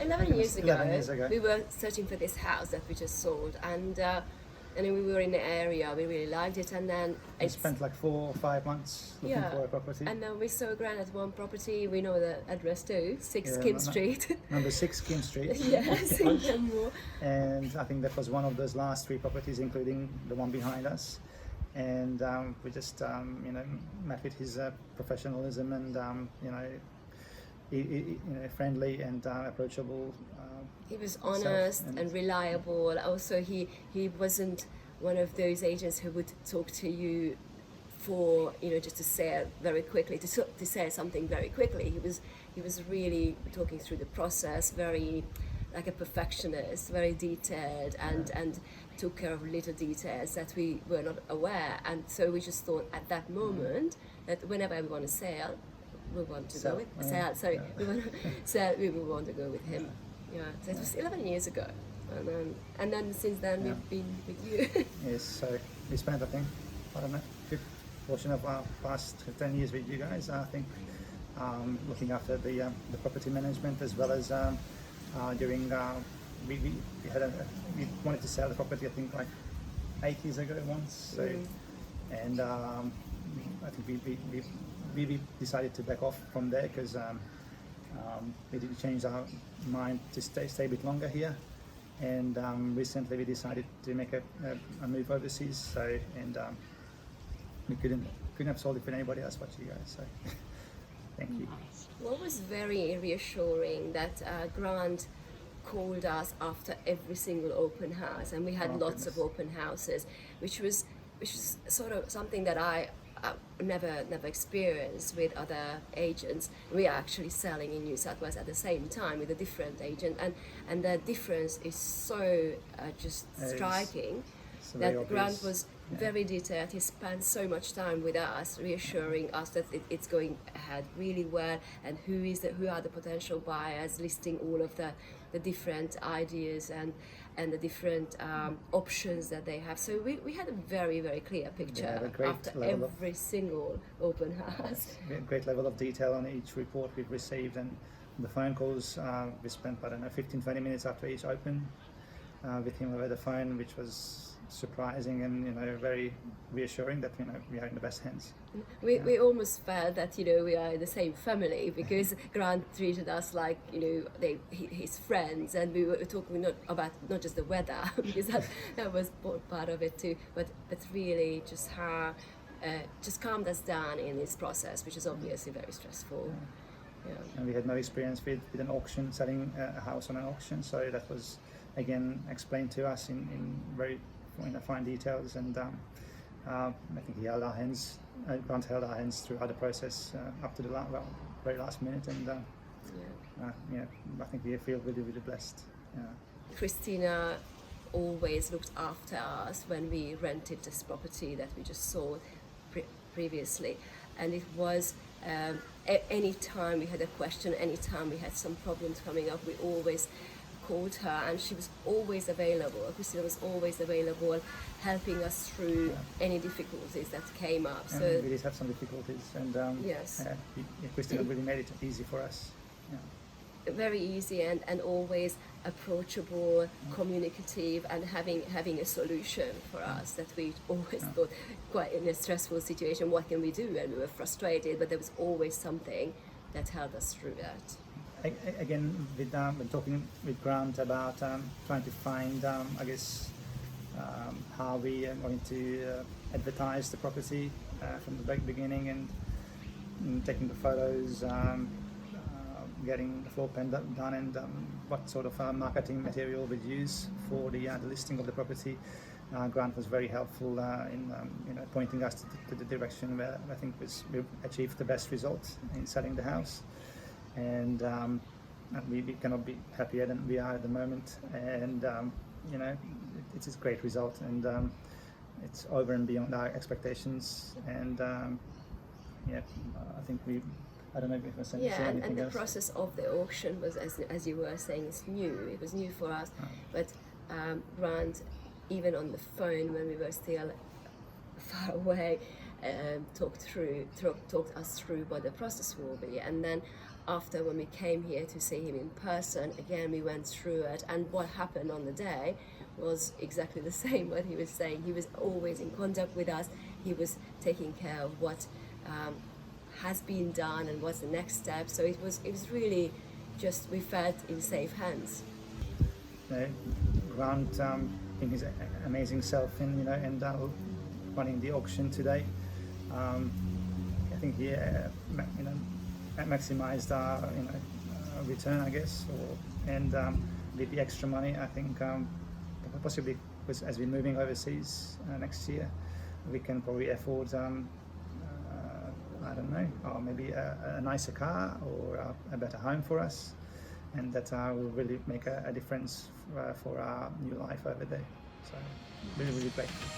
11 years ago, 11 years ago. we were searching for this house that we just sold, and then we were in the area, we really liked it, and then We spent like 4 or 5 months looking for a property. And then we saw Grand at one property, we know the address too, 6 Yeah, Kim Street. Number 6 Kim Street. Yes, in Penrose. And I think that was one of those last 3 properties, including the one behind us. And we just, met with his professionalism and, friendly and approachable. He was honest and reliable. Also, he wasn't one of those agents who would talk to you for just to say very quickly, to say something very quickly. He was really talking through the process, very like a perfectionist, very detailed, and took care of little details that we were not aware. And so we just thought at that moment that whenever we want to sell, we want to go with sell. Sorry, we want to sell. We will want to go with him. Yeah, so it was 11 years ago, and then since then we've been with you. Yes, so we spent, I think, I don't know, good portion of our past 10 years with you guys. I think looking after the property management as well as during we wanted to sell the property, I think like 8 years ago once. So and I think we decided to back off from there because we did change our mind to stay a bit longer here, and recently we decided to make a move overseas. So and we couldn't have sold it for anybody else but you guys. So thank you. What was very reassuring that Grant called us after every single open house, and we had lots of open houses, which was sort of something that I never experienced with other agents. We are actually selling in New South Wales at the same time with a different agent, and the difference is so just striking. That Grant was very detailed. He spent so much time with us, reassuring us that it's going ahead really well, and who are the potential buyers, listing all of the different ideas and the different options that they have. So we had a very, very clear picture after every single open house. Great level of detail on each report we've received, and the phone calls we spent, I don't know, 15-20 minutes after each open with him over the phone, which was surprising and very reassuring that we are in the best hands. We almost felt that we are in the same family, because Grant treated us like his friends, and we were talking not just the weather because that was part of it too, but really just how just calmed us down in this process, which is obviously very stressful. Yeah. And we had no experience with an auction, selling a house on an auction, so that was again explained to us in very fine details, and I think he held our hands. Grant held our hands throughout the process up to the very last minute, and I think we feel really, really blessed. Christina always looked after us when we rented this property that we just saw previously, and it was any time we had a question, any time we had some problems coming up, we always called her, and she was always available. Christina was always available, helping us through any difficulties that came up. And so we did have some difficulties, and yes, Christina really made it easy for us. Very easy and always approachable, communicative, and having a solution for us that we always thought, quite in a stressful situation, what can we do? And we were frustrated, but there was always something that helped us through that. Again, with talking with Grant about trying to find, how we are going to advertise the property from the very beginning, and taking the photos, getting the floor plan done, and what sort of marketing material we'd use for the listing of the property. Grant was very helpful in pointing us to the direction where I think we achieved the best results in selling the house. And we cannot be happier than we are at the moment, and it's a great result, and it's over and beyond our expectations, and I think I don't know if I said anything and the else. process of the auction was, as you were saying, it's new. It was new for us, but Grant, even on the phone when we were still far away, talked us through what the process will be, and then after, when we came here to see him in person, again we went through it, and what happened on the day was exactly the same what he was saying. He was always in contact with us. He was taking care of what has been done and what's the next step. So it was really just, we felt in safe hands. Grant in his amazing self, and and running the auction today. I think he maximized our return, I guess, and with the extra money, I think possibly as we're moving overseas next year, we can probably afford I don't know, or maybe a nicer car or a better home for us, and that will really make a difference for our new life over there. So really, really grateful.